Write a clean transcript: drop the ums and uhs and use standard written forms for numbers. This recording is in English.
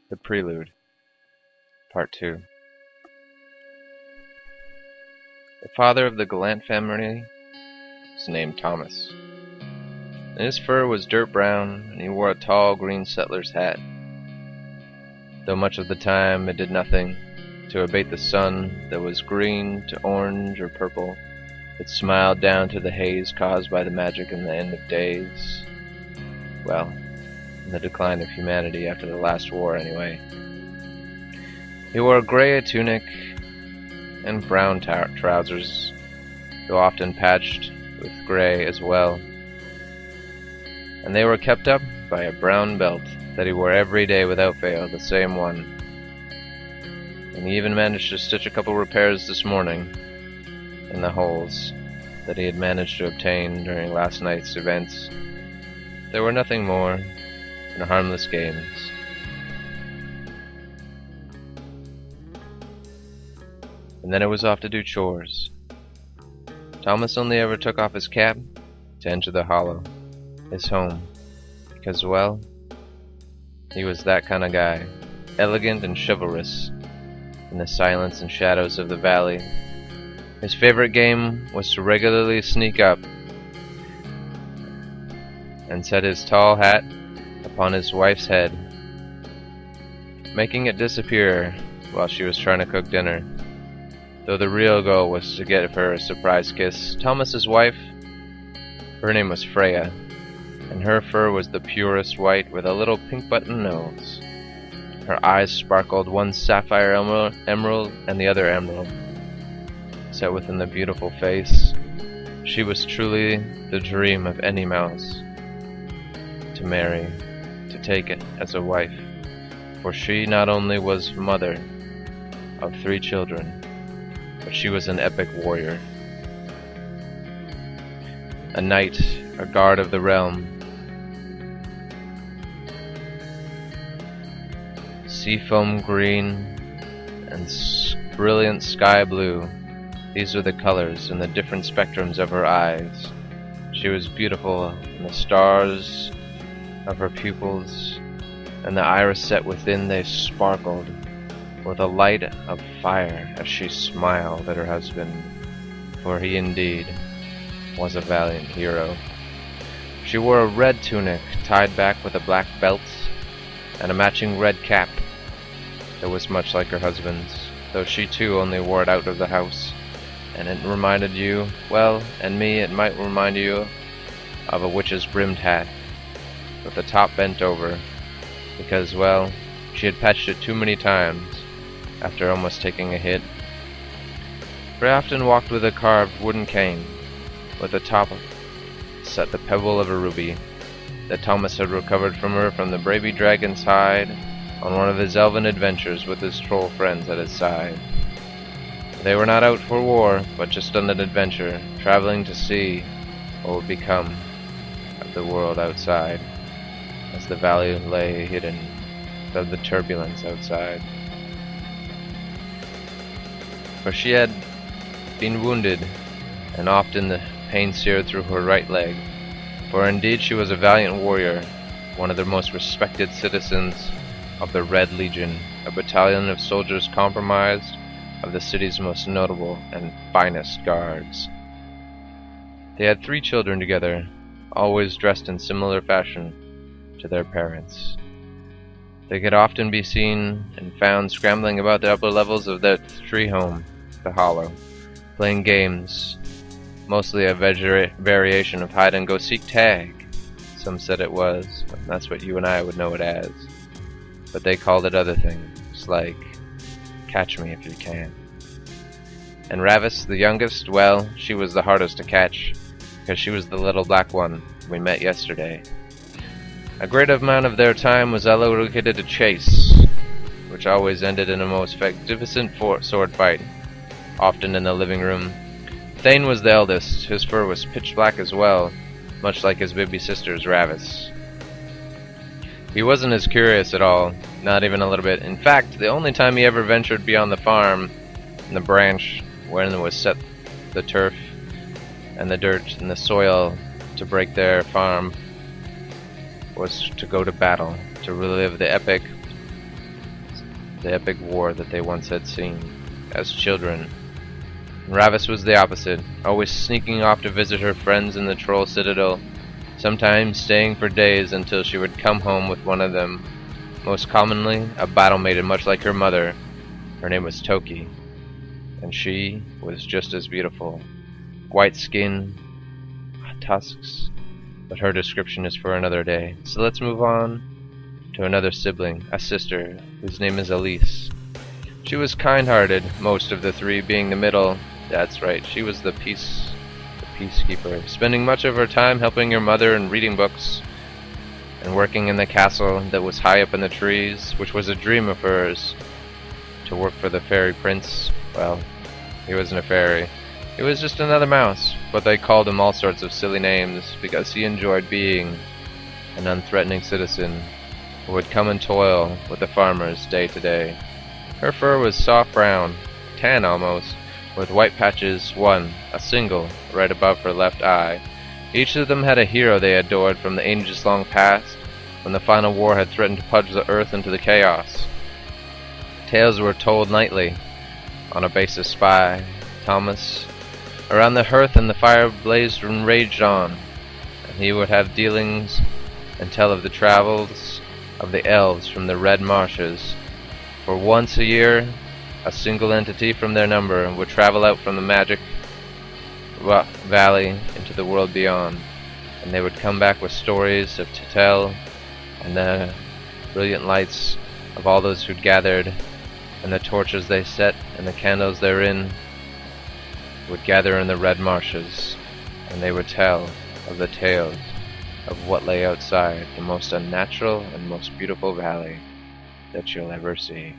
The Prelude, Part 2. The father of the Gallant family was named Thomas, and his fur was dirt brown, and he wore a tall green settler's hat. Though much of the time it did nothing to abate the sun that was green to orange or purple, it smiled down to the haze caused by the magic in the end of days. Well, in the decline of humanity after the last war, anyway. He wore a gray tunic and brown trousers, though often patched with gray as well, and they were kept up by a brown belt that he wore every day without fail, the same one. And he even managed to stitch a couple repairs this morning in the holes that he had managed to obtain during last night's events. They were nothing more than harmless games. And then it was off to do chores. Thomas only ever took off his cap to enter the hollow, his home, because, well, he was that kind of guy, elegant and chivalrous in the silence and shadows of the valley. His favorite game was to regularly sneak up and set his tall hat upon his wife's head, making it disappear while she was trying to cook dinner, though the real goal was to get her a surprise kiss. Thomas's wife, her name was Freya, and her fur was the purest white with a little pink button nose. Her eyes sparkled, one sapphire emerald and the other emerald, set within the beautiful face. She was truly the dream of any mouse to marry, to take it as a wife, for she not only was mother of 3 children, but she was an epic warrior, a knight, a guard of the realm. Seafoam green and brilliant sky blue, these were the colors and the different spectrums of her eyes. She was beautiful in the stars of her pupils, and the iris set within they sparkled with a light of fire as she smiled at her husband, for he indeed was a valiant hero. She wore a red tunic tied back with a black belt and a matching red cap that was much like her husband's, though she too only wore it out of the house, and it reminded you, well, and me, it might remind you of a witch's brimmed hat with the top bent over, because, well, she had patched it too many times after almost taking a hit. She often walked with a carved wooden cane with the top set the pebble of a ruby that Thomas had recovered from her from the brave dragon's hide on one of his elven adventures with his troll friends at his side. They were not out for war, but just on an adventure, traveling to see what would become of the world outside, as the valley lay hidden of the turbulence outside. For she had been wounded, and often the pain seared through her right leg, for indeed she was a valiant warrior, one of the most respected citizens of the Red Legion, a battalion of soldiers comprised of the city's most notable and finest guards. They had 3 children together, always dressed in similar fashion to their parents. They could often be seen and found scrambling about the upper levels of their tree home, the Hollow, playing games, mostly a variation of hide-and-go-seek tag. Some said it was, and that's what you and I would know it as, but they called it other things, like catch me if you can. And Ravis, the youngest, well, she was the hardest to catch, because she was the little black one we met yesterday. A great amount of their time was allocated to chase, which always ended in a most magnificent sword fight, often in the living room. Thane was the eldest. His fur was pitch black as well, much like his baby sister's, Ravis. He wasn't as curious at all, not even a little bit. In fact, the only time he ever ventured beyond the farm and the branch wherein it was set the turf and the dirt and the soil to break their farm was to go to battle, to relive the epic the epic war that they once had seen, as children. Ravis was the opposite, always sneaking off to visit her friends in the Troll Citadel, sometimes staying for days until she would come home with one of them, most commonly a battle maiden much like her mother. Her name was Toki, and she was just as beautiful. White skin, tusks, but her description is for another day. So let's move on to another sibling, a sister, whose name is Elise. She was kind-hearted, most of the three being the middle. That's right, she was the peacekeeper, spending much of her time helping her mother and reading books, and working in the castle that was high up in the trees, which was a dream of hers, to work for the fairy prince. Well, he wasn't a fairy. He was just another mouse, but they called him all sorts of silly names because he enjoyed being an unthreatening citizen who would come and toil with the farmers day to day. Her fur was soft brown, tan almost, with white patches, a single, right above her left eye. Each of them had a hero they adored from the ages long past, when the final war had threatened to plunge the earth into the chaos. Tales were told nightly, on a base of spy, Thomas. Around the hearth and the fire blazed and raged on, and he would have dealings and tell of the travels of the elves from the Red Marshes. For once a year, a single entity from their number would travel out from the magic valley into the world beyond, and they would come back with stories to tell, and the brilliant lights of all those who'd gathered, and the torches they set, and the candles therein, would gather in the Red Marshes, and they would tell of the tales of what lay outside the most unnatural and most beautiful valley that you'll ever see.